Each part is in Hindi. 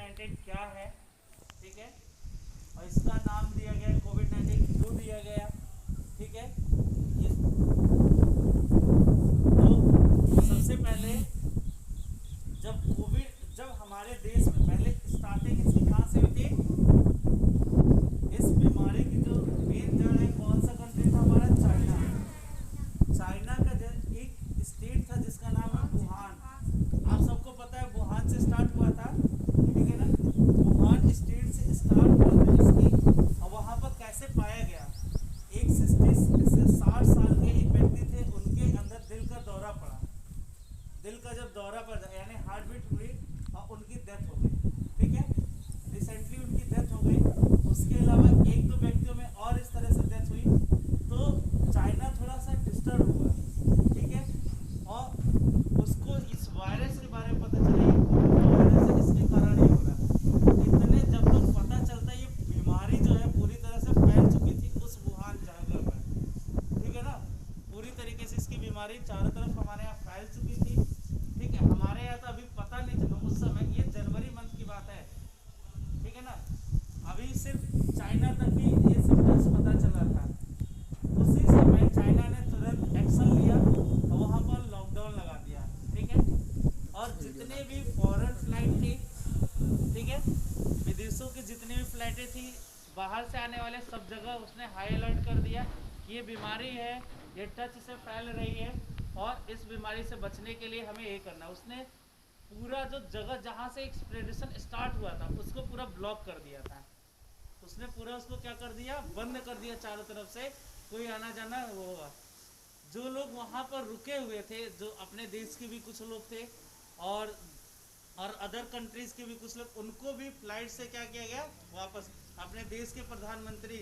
कोविड-19 क्या है, ठीक है, और इसका नाम दिया गया कोविड-19 क्यों दिया गया, ठीक है। ये तो सबसे पहले जब हमारे देश में पहले स्टार्टिंग इसकी कहाँ से हुई थी, इस बीमारी की जो मेन जड़ है कौन सा कंट्री था हमारा, चाइना। चाइना का एक स्टेट था जिसका नाम है वुहान। आप सबको पता है वुहान से स्टार्ट हुआ था, ठीक है ना। वुहान स्टेट से स्टार्ट हुआ था इसकी, और वहाँ पर कैसे पाया गया, एक 60 साल के एक व्यक्ति थे, उनके अंदर दिल का दौरा पड़ा। दिल का जब दौरा पड़ा यानी हार्ट बीट हुई और उनकी डेथ हो गई, ठीक है। रिसेंटली उनकी डेथ हो गई। उसके अलावा एक दो व्यक्तियों में और इस तरह से डेथ हुई, तो चाइना थोड़ा सा डिस्टर्ब हुआ, ठीक है। और उसको इस वायरस के बारे में पता चला, ये कोरोना वायरस इसके कारण ही हो रहा। इतने जब तक पता चलता ये बीमारी जो है पूरी तरह से फैल चुकी थी उस वुहान जगह पर, ठीक है ना। पूरी तरीके से इसकी बीमारी चारों तरफ हमारे यहाँ फैल चुकी थी, ठीक है। हमारे यहाँ तो अभी पता नहीं चला उस समय, ये जनवरी मंथ की बात है, ठीक है ना। अभी सिर्फ चाइना तक ही ये सिम्टम्स पता चला था। उसी समय चाइना ने तुरंत एक्शन लिया और वहाँ पर लॉकडाउन लगा दिया, ठीक है। और जितने भी फॉरेन फ्लाइट थी, ठीक है, विदेशों की जितनी भी फ्लाइटें थी, बाहर से आने वाले सब जगह उसने हाई अलर्ट कर दिया कि ये बीमारी है, ये टच से फैल रही है और इस बीमारी से बचने के लिए हमें ये करना। उसने पूरा जो जगह जहाँ से एक स्प्रेडेशन स्टार्ट हुआ था उसको पूरा ब्लॉक कर दिया था। उसने पूरा उसको क्या कर दिया, बंद कर दिया चारों तरफ से, कोई आना जाना वो होगा। जो लोग वहाँ पर रुके हुए थे, जो अपने देश के भी कुछ लोग थे और अदर कंट्रीज के भी कुछ लोग, उनको भी फ्लाइट से क्या किया गया वापस। अपने देश के प्रधानमंत्री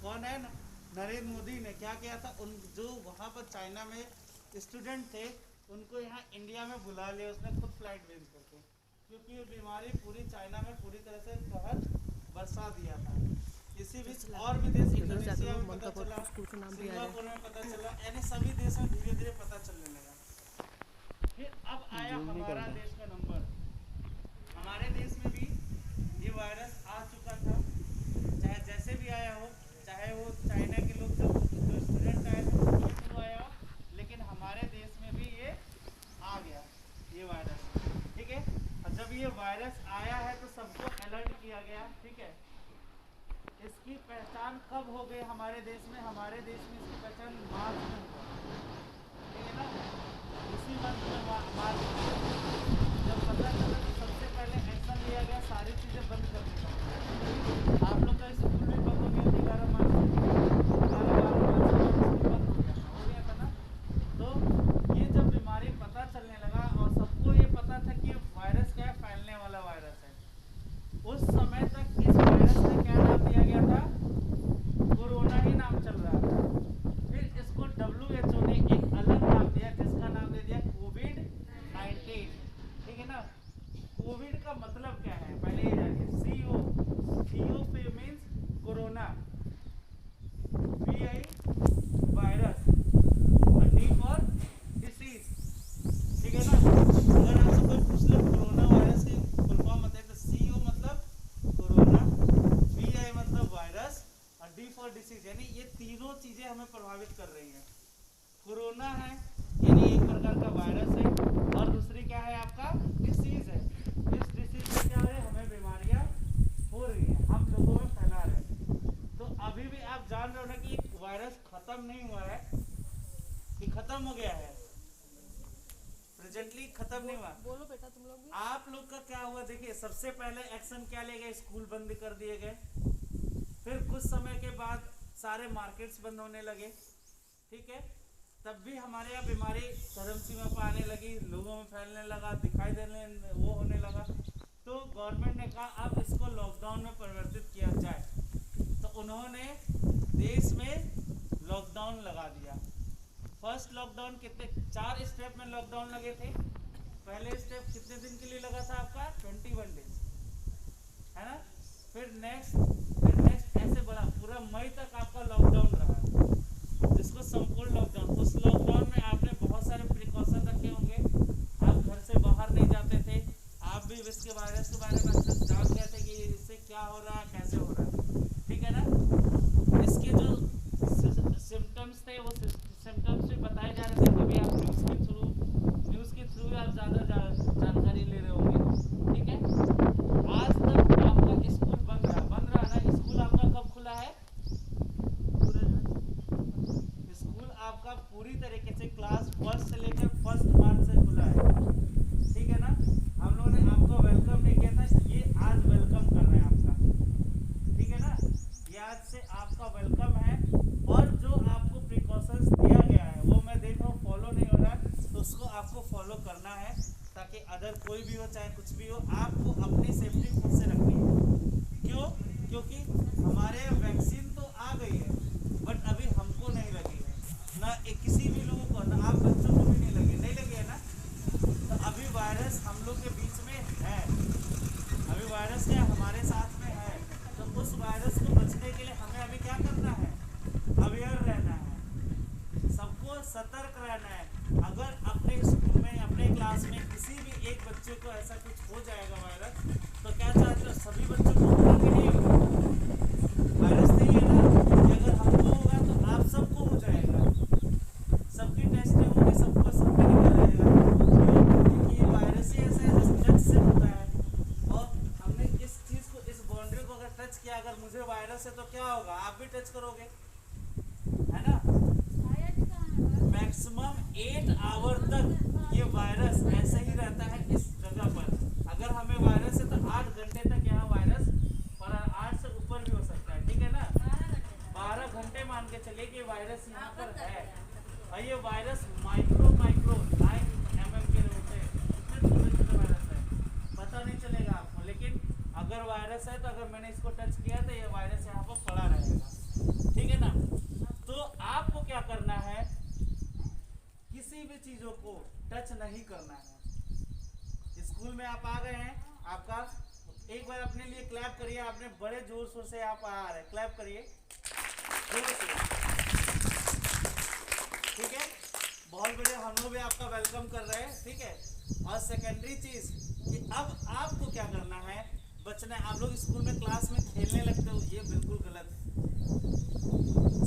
कौन है, नरेंद्र मोदी ने क्या किया था, उन जो वहाँ पर चाइना में स्टूडेंट थे उनको यहाँ इंडिया में बुला लिया उसने, खुद फ्लाइट भेज करके, क्योंकि ये बीमारी पूरी चाइना में पूरी तरह से कहर बरसा दिया था। इसी बीच और भी देश, इंडोनेशिया में पता चला, सिंगापुर में पता चला, यानी सभी देशों में धीरे धीरे पता चलने लगा। फिर अब आया हमारा देश का नंबर। हमारे देश में भी ये वायरस आ चुका था, चाहे जैसे भी आया हो, चाहे वो चाइना के लोग जो स्टूडेंट आए थे उनके थ्रू आया हो, लेकिन हमारे देश में भी ये आ गया ये वायरस, ठीक है। और जब ये वायरस आया है तो सबको अलर्ट किया गया, ठीक है। इसकी पहचान कब हो गई हमारे देश में, हमारे देश में इसकी पहचान मार्च में हुआ, ठीक है ना। इसी मंथ में मार्च जब पता चला तो सबसे पहले एक्शन लिया गया, सारी चीज़ें बंद कर दी। आप लोग का स्कूल भी बंद हो गया 11 मार्च हो गया था ना। तो ये जब बीमारी पता चलने लगा और सबको ये पता था कि वायरस क्या है, फैलने वाला वायरस है, उस समय तक इस वायरस का क्या नाम दिया गया था, कोरोना ही नाम चल रहा था। फिर इसको WHO ने एक अलग नाम दिया जिसका नाम दे दिया कोविड-19, ठीक है ना। कोविड का मतलब क्या है पहले ये जानिए। CO means corona, VI virus, और D फॉर डिसीज, ठीक है ना। अगर आपसे कोई पूछ ले कोरोना वायरस की फुल फॉर्म बताए तो CO मतलब कोरोना, VI मतलब वायरस और D फॉर डिसीज, यानी ये तीनों चीजें हमें प्रभावित कर रही हैं। कोरोना है यानी एक प्रकार का वायरस है, और दूसरी क्या है आपका डिसीज है। इस डिसीज से क्या है, हमें बीमारियां हो रही हैं, हम लोगों में फैला रहे हैं। तो अभी भी आप जान रहे हो ना कि वायरस खत्म नहीं हुआ है, कि खत्म हो गया है, प्रेजेंटली खत्म नहीं हुआ। बोलो बेटा तुम लोग भी। आप लोग का क्या हुआ देखिए, सबसे पहले एक्शन क्या ले गए, स्कूल बंद कर दिए गए। फिर कुछ समय के बाद सारे मार्केट्स बंद होने लगे, ठीक है। तब भी हमारे यहाँ बीमारी चरम सीमा पर आने लगी, लोगों में फैलने लगा, दिखाई देने वो होने लगा। तो गवर्नमेंट ने कहा अब इसको लॉकडाउन में परिवर्तित किया जाए, तो उन्होंने देश में लॉकडाउन लगा दिया। फर्स्ट लॉकडाउन कितने 4 स्टेप में लॉकडाउन लगे थे। पहले स्टेप कितने दिन के लिए लगा था आपका 21 डेज, है ना। फिर नेक्स्ट ऐसे बढ़ा, पूरा मई तक आपका लॉकडाउन रहा, जिसको संपूर्ण लॉकडाउन। उस लॉकडाउन में आपने बहुत सारे प्रिकॉशन रखे होंगे, आप घर से बाहर नहीं जाते थे, आप भी इसके इसके वायरस के बारे में अच्छे से जान गए थे कि इससे क्या हो रहा है, कैसे हो रहा है, ठीक है ना। इसके जो सिम्टम्स थे वो सिम्टम्स भी बताए जा रहे थे, कभी आप न्यूज़ के थ्रू आप ज़्यादा जानकारी ले रहे होंगे, ठीक है। आज तक आपका स्कूल बंद रहा ना। स्कूल आपका कब खुला है? स्कूल आपका पूरी तरीके से क्लास फर्स्ट से लेकर 1 मार्च से खुला है, ठीक है ना। हम लोगों ने आपको वेलकम नहीं किया था, ये आज वेलकम कर रहे हैं आपका, ठीक है ना। ये आज से आपका वेलकम है। और जो आपको प्रिकॉशंस दिया गया है वो मैं देख रहा हूँ फॉलो नहीं हो रहा है, तो उसको आपको फॉलो करना है, ताकि अगर कोई भी हो चाहे कुछ भी हो, आपको अपनी सेफ्टी खुद से रखनी है। क्यों? क्योंकि हमारे वैक्सीन तो आ गई है, बट अभी हमको नहीं लगी है ना, किसी भी लोगों को ना, आप बच्चों को भी नहीं लगी है ना। तो अभी वायरस हम लोग के बीच में है, अभी वायरस क्या हमारे साथ में है। तो उस वायरस को बचने के लिए हमें अभी क्या करना है? अवेयर रहना है, सबको सतर्क रहना है। अगर अपने स्कूल में, अपने क्लास में किसी भी एक बच्चे को ऐसा कुछ हो जाएगा वायरस, तो क्या चाहते हो सभी बच्चों को होगा कि नहीं होगा? वायरस नहीं है ना, कि अगर हमको होगा तो आप सबको हो जाएगा, सबकी टेस्टिंग होगी, सबको सब पे निकल जाएगा। क्योंकि ये वायरस ही ऐसा है जो टच से होता है, और हमने इस चीज़ को, इस बाउंड्री को अगर टच किया, अगर मुझे वायरस है तो क्या होगा? आप भी टच करोगे, है ना। मैक्सिमम 8 आवर तक ये वायरस ऐसे ही रहता है इस जगह पर। अगर हमें वायरस है तो 8 घंटे तक यहाँ वायरस, और 8 से ऊपर भी हो सकता है, ठीक है ना। 12 घंटे मान के चलिए कि वायरस यहाँ पर है। और ये वायरस माइक्रो 9 mm के होते हैं, इतने छोटे वायरस है, पता नहीं चलेगा आपको। लेकिन अगर वायरस है तो अगर मैंने इसको टच किया तो ये वायरस यहाँ पर पड़ा रहेगा, ठीक है ना। तो आपको क्या करना है? किसी भी चीजों को टच नहीं करना है। स्कूल में आप आ गए हैं, आपका एक बार अपने लिए क्लैप करिए। आपने बड़े जोर शोर से आप आ रहे हैं, क्लैप करिए जोर से, ठीक है। बहुत बढ़िया, हम लोग भी आपका वेलकम कर रहे हैं, ठीक है। और सेकेंडरी चीज कि अब आपको क्या करना है? बचना है। आप लोग स्कूल में क्लास में खेलने लगते हो, ये बिल्कुल गलत है।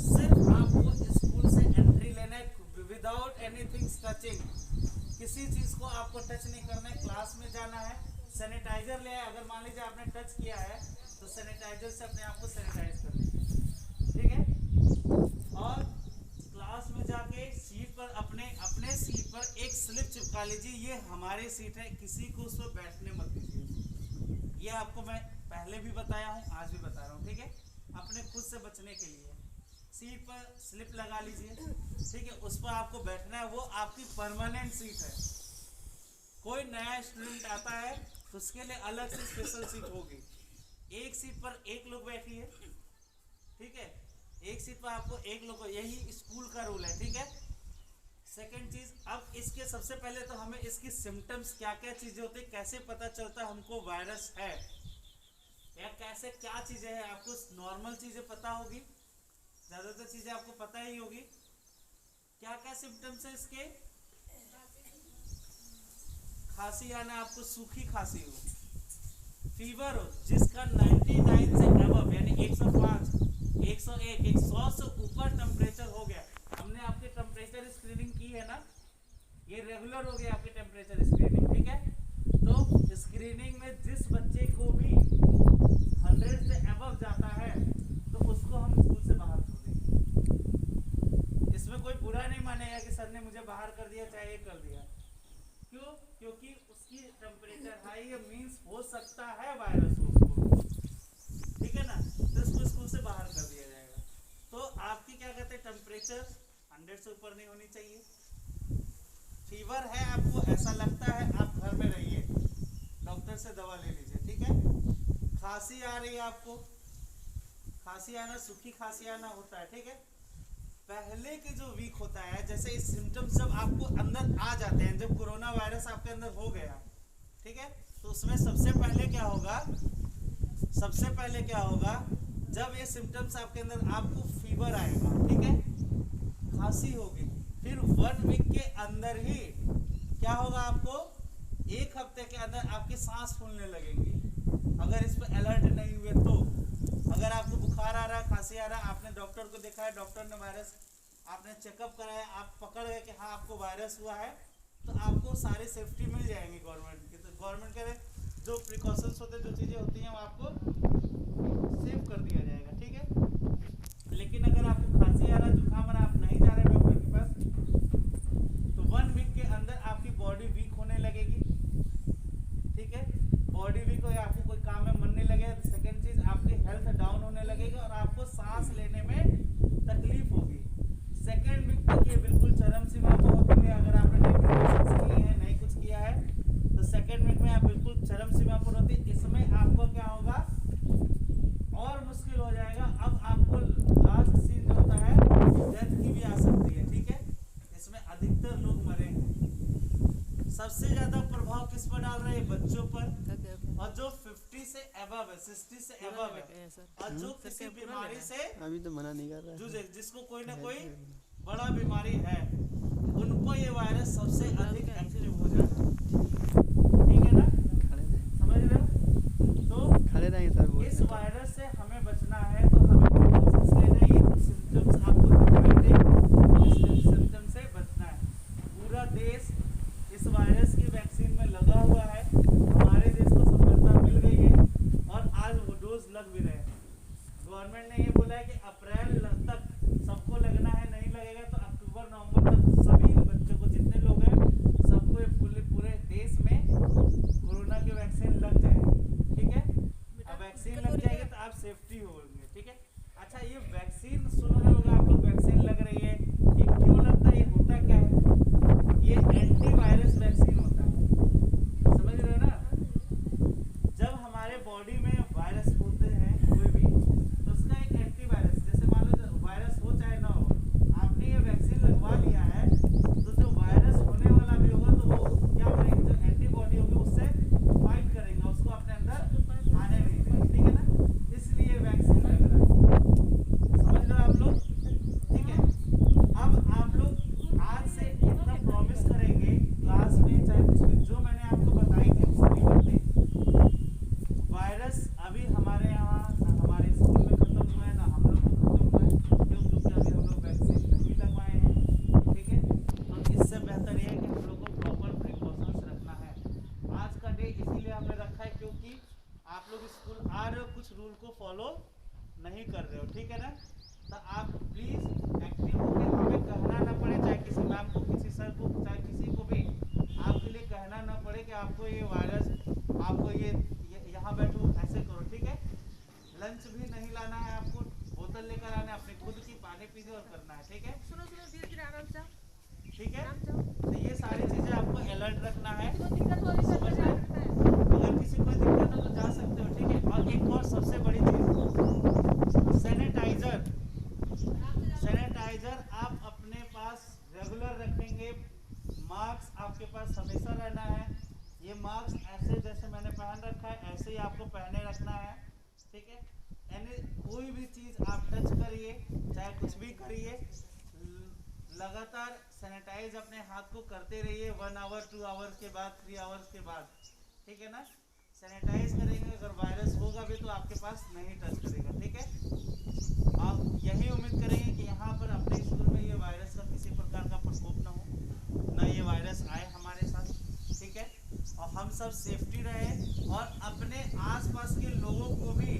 सिर्फ आपको स्कूल से एंट्री लेना है विदाउट एनीथिंग टचिंग। किसी चीज को आपको टच नहीं करना है, क्लास में जाना है। सैनिटाइजर ले आए, अगर मान लीजिए आपने टच किया है तो सैनिटाइजर से अपने आप को सैनिटाइज कर लीजिए, ठीक है। और क्लास में जाके सीट पर अपने सीट पर एक स्लिप चिपका लीजिए, ये हमारी सीट है, किसी को उस पर बैठने मत दीजिए। ये आपको मैं पहले भी बताया हूँ, आज भी बता रहा हूँ, ठीक है। अपने खुद से बचने के लिए सीट पर स्लिप लगा लीजिए, ठीक है। उस पर आपको बैठना है, वो आपकी परमानेंट सीट है। कोई नया स्टूडेंट आता है तो उसके लिए अलग से स्पेशल सीट होगी। एक सीट पर एक लोग बैठिए, ठीक है। एक सीट पर आपको एक लोग, यही स्कूल का रूल है, ठीक है। सेकंड चीज, अब इसके सबसे पहले तो हमें इसकी सिम्टम्स क्या क्या चीजें होती है, कैसे पता चलता है हमको वायरस है, या कैसे क्या चीजें हैं। आपको नॉर्मल चीजें पता होगी, ज्यादातर चीजें आपको पता ही होगी। क्या क्या सिम्टम्स है इसके? खांसी आना, आपको सूखी खांसी हो, फीवर हो जिसका 99 से अबव यानी 105, 101, 100 से ऊपर टेम्परेचर हो गया। हमने आपके टेम्परेचर स्क्रीनिंग की है ना, ये रेगुलर हो गया आपकी टेम्परेचर स्क्रीनिंग, ठीक है। तो स्क्रीनिंग में जिस बच्चे को भी 100 से अबव जाता है तो उसको हम स्कूल से बाहर कर देंगे। इसमें कोई बुरा नहीं मानेगा कि सर ने मुझे बाहर कर दिया, चाहे ये कर दिया। क्यों? क्योंकि उसकी टेम्परेचर हाई है, मींस हो सकता है वायरस हो उसको, ठीक है ना। तो इसको स्कूल से बाहर कर दिया जाएगा। तो आपकी क्या कहते हैं, टेम्परेचर 100 से ऊपर नहीं होनी चाहिए। फीवर है आपको, ऐसा लगता है, आप घर में रहिए, डॉक्टर से दवा ले लीजिए, ठीक है। खांसी आ रही है आपको, खांसी आना, सूखी खांसी आना होता है, ठीक है। पहले के जो वीक होता है, जैसे इस सिम्टम्स जब आपको अंदर आ जाते हैं, जब कोरोना वायरस आपके अंदर हो गया, ठीक है, तो उसमें सबसे पहले क्या होगा, जब ये सिम्टम्स आपके अंदर, आपको फीवर आएगा, ठीक है, खांसी होगी, फिर 1 वीक के अंदर ही क्या होगा, आपको 1 हफ्ते के अंदर आपकी सांस फूलने लगेंगी अगर इस पर अलर्ट नहीं हुए तो। अगर आपको बुखार आ रहा है, खांसी आ रहा है, आपने डॉक्टर को देखा है, डॉक्टर ने वायरस, आपने चेकअप कराया, आप पकड़ गए कि हाँ आपको वायरस हुआ है, तो आपको सारी सेफ्टी मिल जाएंगी गवर्नमेंट की। तो गवर्नमेंट कह रहे जो प्रिकॉशंस होते हैं, जो चीज़ें होती हैं, वो आपको सेव कर दिया जाएगा, ठीक है। लेकिन अगर आपको खांसी आ रहा है, जुकाम आ रहा है, आप नहीं जा रहे डॉक्टर के पास, तो 1 वीक के अंदर आपकी बॉडी वीक होने लगेगी, ठीक है। बॉडी वीक हो या आपको कोई काम में मन नहीं लगेगा। सेकेंड चीज, आपकी हेल्थ डाउन होने लगेगी और आपको सांस लेने में तकलीफ होगी। सेकेंड वीक तक ये बिल्कुल चरम सीमा पर होती है। अगर आपने नहीं प्रिकॉशंस किए हैं, नहीं कुछ किया है, तो सेकेंड वीक में आप बिल्कुल चरम सीमा पर होती है। इसमें आपको क्या होगा, और मुश्किल हो जाएगा। अब आपको लास्ट सीन जो होता है, डेथ की भी आ सकती है, ठीक है। इसमें अधिकतर लोग मरे हैं। सबसे ज्यादा प्रभाव किस पर डाल रहे हैं, बच्चों पर, और जो 50 से अबव है, 60 से अबव है, और जो किसी बीमारी से अभी तो मना नहीं कर रहा है, जिसको कोई ना कोई बड़ा बीमारी है, उनको ये वायरस सबसे अधिक एक्टिव हो जाता है, ठीक है ना, समझ रहे हो। तो खड़े रहेंगे सर। इस वायरस से हमें बचना है, तो हमें प्रिकॉशंस लेने हैं। ये सिम्टम्स आपको दिखाई दे, इस सिम्टम से बचना है। पूरा देश इस वायरस की वैक्सीन में लगा हुआ है। हमारे देश को सफलता मिल गई है और आज वो डोज लग भी रहे हैं। गवर्नमेंट ने ये बोला है कि अप्रैल तक सबको लगना है, नहीं लगेगा तो अक्टूबर नवंबर तक सभी बच्चों को, जितने लोग हैं सबको पूरे देश में कोरोना की वैक्सीन लग जाएगी, ठीक है। अब वैक्सीन लग जाएगी तो आप सेफ्टी होंगे, ठीक है। अच्छा, ये वैक्सीन सुन रहे होंगे आप लोग, वैक्सीन लग रही है, ये क्यों लगता है, ये होता क्या है, ये एंटीवायरस वैक्सीन होता है, समझ रहे हो ना। जब हमारे बॉडी में वायरस होते हैं कोई भी, तो उसका एक एंटीवायरस, जैसे मान लो वायरस हो चाहे ना हो, आपने ये वैक्सीन लगवा लिया है, तो जो वायरस होने वाला भी होगा तो वो क्या करेंगे, जो एंटीबॉडी होगी उससे फाइट करेंगे, उसको अपने अंदर आने नहीं देंगे, ठीक है ना। इसलिए वैक्सीन लग रहा है, समझ लो आप लोग, ठीक है। अब आप लोग आज से इतना प्रॉमिस करेंगे क्लास में, चाहे कुछ भी, जो मैंने आपको बताई थी सारी बातें। वायरस अभी हमारे यहाँ ना हमारे स्कूल में खत्म हुआ है, ना हम लोग को खत्म हुआ है, क्योंकि अभी हम लोग वैक्सीन नहीं लगवाए हैं, ठीक है। तो इससे बेहतर ये है कि हम लोग को प्रॉपर प्रिकॉशंस रखना है। आज का डे इसीलिए हमने रखा है क्योंकि आप लोग स्कूल आ रहे हो, कुछ रूल को फॉलो नहीं कर रहे हो, ठीक है ना। तो आप प्लीज एक्टिव होकर, हमें कहना ना पड़े, चाहे किसी मैम को, किसी सर को, चाहे किसी को भी, आपके लिए कहना ना पड़े कि आपको ये वायरस, आपको ये यहाँ बैठो, ऐसे करो, ठीक है। लंच भी नहीं लाना है आपको, बोतल लेकर आना है, अपनी खुद की पानी पीने और करना है, ठीक है। सुनो धीरे धीरे आराम से, ठीक है, तो ये सारी चीजें आपको अलर्ट रखना है। दिक्कत हो रही समझ रहे हैं? अगर किसी को दिक्कत हो तो जा सकते हो, ठीक है। और एक और सबसे बड़ी चीज, सैनिटाइजर। सैनिटाइजर आप अपने पास रेगुलर रखेंगे। मास्क आपके पास हमेशा रहना है। ये मास्क ऐसे जैसे मैंने पहन रखा है, ऐसे ही आपको पहने रखना है, ठीक है। यानी कोई भी चीज आप टच करिए, चाहे कुछ भी करिए, लगातार सैनिटाइज अपने हाथ को करते रहिए। 1 आवर 2 आवर्स के बाद, 3 आवर्स के बाद, ठीक है ना। सैनिटाइज करेंगे, अगर वायरस होगा भी तो आपके पास नहीं टच करेगा, ठीक है। आप यही उम्मीद करेंगे कि यहाँ पर अपने स्कूल में ये वायरस का किसी प्रकार का प्रकोप ना हो, ना ये वायरस आए हमारे साथ, ठीक है। और हम सब सेफ्टी रहे और अपने आसपास के लोगों को भी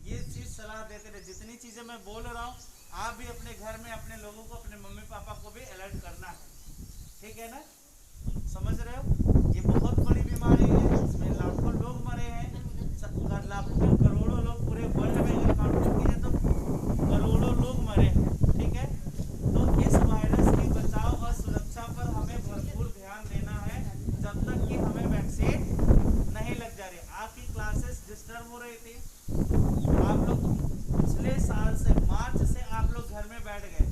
ये चीज़ सलाह देते रहे। जितनी चीज़ें मैं बोल रहा हूँ, आप भी अपने घर में अपने लोगों को, अपने मम्मी पापा को भी अलर्ट करना है, ठीक है ना। समझ रहे हो, ये बहुत बड़ी बीमारी है, इसमें लाखों लोग मरे हैं, लाखों करोड़ों लोग पूरे वर्ल्ड में अगर काउंटिंग कीजिए तो करोड़ों लोग मरे हैं, ठीक है। तो इस वायरस की बचाव और सुरक्षा पर हमें भरपूर ध्यान देना है, जब तक कि हमें वैक्सीन नहीं लग जा रही। आपकी क्लासेस डिस्टर्ब हो रही थी, आप लोग पिछले साल से, मार्च से आप लोग घर में बैठ गए।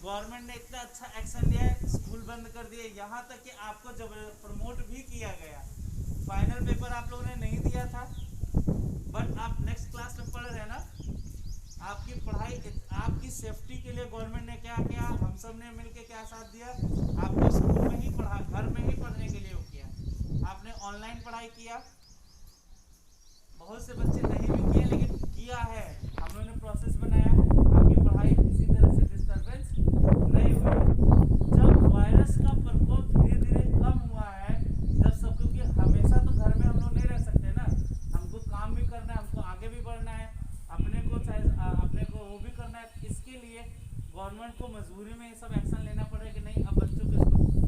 गवर्नमेंट ने इतना अच्छा एक्शन लिया है, स्कूल बंद कर दिए, यहाँ तक कि आपको जब प्रमोट भी किया गया। फाइनल पेपर आप लोगों ने नहीं दिया था, बट आप नेक्स्ट क्लास में पढ़ रहे हैं ना। आपकी पढ़ाई, आपकी सेफ्टी के लिए गवर्नमेंट ने क्या किया, हम सब ने मिलकर क्या साथ दिया, आपको स्कूल में ही पढ़ा, घर में ही पढ़ने के लिए वो किया। अप्लाई किया, बहुत से बच्चे नहीं भी किए, लेकिन किया है, हम लोगों ने प्रोसेस बनाया है, आपकी पढ़ाई किसी तरह से डिस्टर्बेंस नहीं हुई। जब वायरस का प्रकोप धीरे धीरे कम हुआ है, जब सब, क्योंकि हमेशा तो घर में हम लोग नहीं रह सकते ना, हमको काम भी करना है, हमको आगे भी बढ़ना है, अपने को चाहे अपने को वो भी करना है, इसके लिए गवर्नमेंट को मजबूरी में ये सब एक्शन लेना पड़ेगा कि नहीं अब बच्चों को,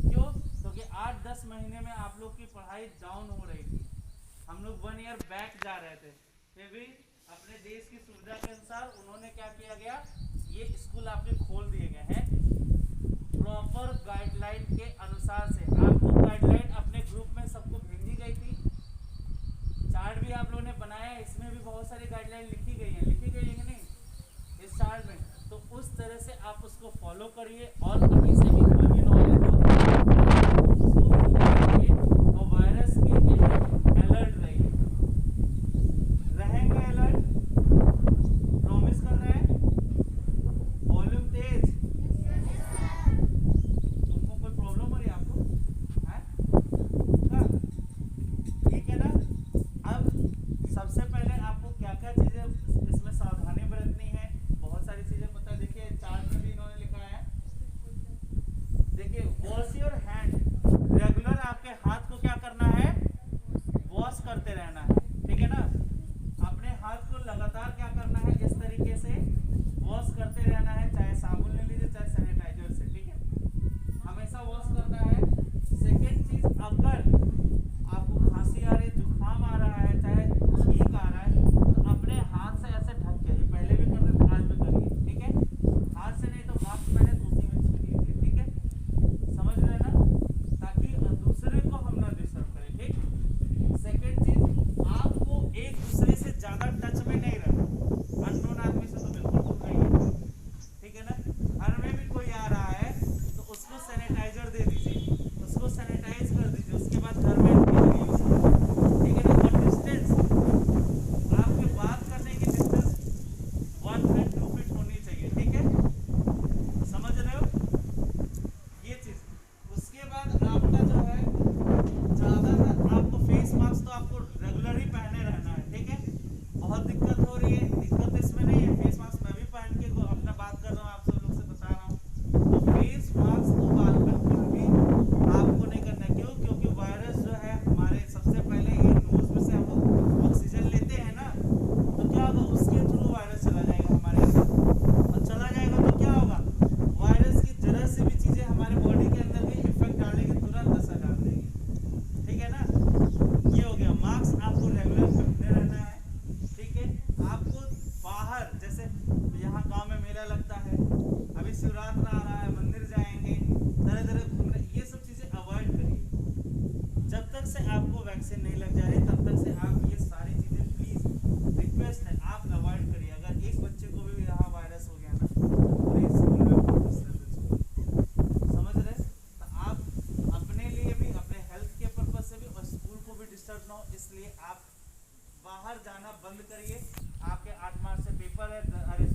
क्यों, क्योंकि 8-10 महीने में आप लोग की पढ़ाई डाउन हो रही थी, हम लोग 1 ईयर बैक जा रहे थे, फिर भी अपने देश की सुविधा के अनुसार उन्होंने क्या किया गया, ये स्कूल आपके खोल दिए गए हैं प्रॉपर गाइडलाइन के अनुसार से। आपको गाइडलाइन अपने ग्रुप में सबको भेजी गई थी, चार्ट भी आप लोगों ने बनाया है, इसमें भी बहुत सारी गाइडलाइन लिखी गई है कि नहीं इस चार्ट में, तो उस तरह से आप उसको फॉलो करिए और कहीं से भी कोई भी नॉलेज हो और वायरस के लिए अलर्ट रहिए, रहेंगे अलर्ट, प्रॉमिस कर रहे हैं, वॉल्यूम तेज, तुमको कोई प्रॉब्लम हो रही है आपको, ठीक है ना। अब सबसे पहले आपको क्या क्या चीजें इसमें सावधानी बरतनी है, बहुत सारी चीजें पता है, देखिए चार्ट में भी इन्होंने लिखा है, देखिए वॉश योर हैंड, रेगुलर आपके हाथ को क्या करना है, वॉश करते रहना है, ठीक है ना, अपने हाथ को लगातार क्या करना है, इस तरीके से वॉश करते रहना है, चाहे साबुन ले लीजिए चाहे सैनिटाइजर से, ठीक है, हमेशा वॉश करना है। सेकेंड चीज, अगर आपको खांसी आ रही है, जुकाम आ रहा है, चाहे छींक आ रहा है, तो अपने हाथ से ऐसे ढक के, पहले भी करते थे आज भी करिए, ठीक है, हाथ से नहीं तो मास्क पहने तो उसी में छींक लीजिए, ठीक है, समझ रहे हैं ना, ताकि दूसरे को हम ना डिस्टर्ब करें, ठीक। सेकेंड चीज, आपको एक दूसरे से ज्यादा टच में नहीं रहना, अननोन आदमी से तो बिल्कुल दूर रहिए, ठीक है ना, घर में भी कोई आ रहा है तो उसको सैनिटाइजर दे दीजिए, उसको सैनिटाइज कर दीजिए, उसके बाद घर में यूज करिए, ठीक है ना, और डिस्टेंस, आपके बात करने की डिस्टेंस 1 फीट 2 फीट होनी चाहिए, ठीक है, समझ रहे हो ये चीज। उसके बाद आपका जो है ज्यादातर आपको फेस मास्क तो आपको रेगुलर ही पहने रहना है, ठीक है, बहुत दिक्कत हो रही है, दिक्कत इसमें नहीं है, फेस मास्क मैं भी पहन के अपना बात कर रहा हूँ, आप सब लोग से बता रहा हूँ, तो फेस मास्क को बात बिल्कुल भी आपको नहीं करना है, क्यों, क्योंकि वायरस जो है हमारे सबसे पहले ये नोज में से हम लोग ऑक्सीजन लेते हैं ना, तो क्या होगा, उसके थ्रू वायरस चला जाएगा हमारे अंदर, और चला जाएगा तो क्या होगा, वायरस की जरा से भी चीजें हमारे बॉडी के अंदर भी इफेक्ट डालेगी, तुरंत असर डाल देगी, ठीक है ना। ये हो गया, मास्क आपको रेगुलर पहनने रहना है, ठीक है, आपको बाहर, जैसे यहाँ गांव में मेला लगता है, अभी शिवरात्रि आ रहा है, मंदिर जाएंगे, तरह तरह घूमने, ये सब चीजें अवॉइड करिए, जब तक से आपको वैक्सीन नहीं लग जा रही तब तक से आप ये सारी चीजें प्लीज रिक्वेस्ट है आप अवॉइड करिए। अगर एक बच्चे को भी यहाँ वायरस हो गया ना, पूरे स्कूल में बहुत डिस्टर्बेंस होगा, समझ रहे, तो आप अपने लिए भी, अपने हेल्थ के पर्पज से भी और स्कूल को भी डिस्टर्ब ना हो, इसलिए आप बाहर जाना बंद करिए। आपके 8 मार्च से पेपर है, अरे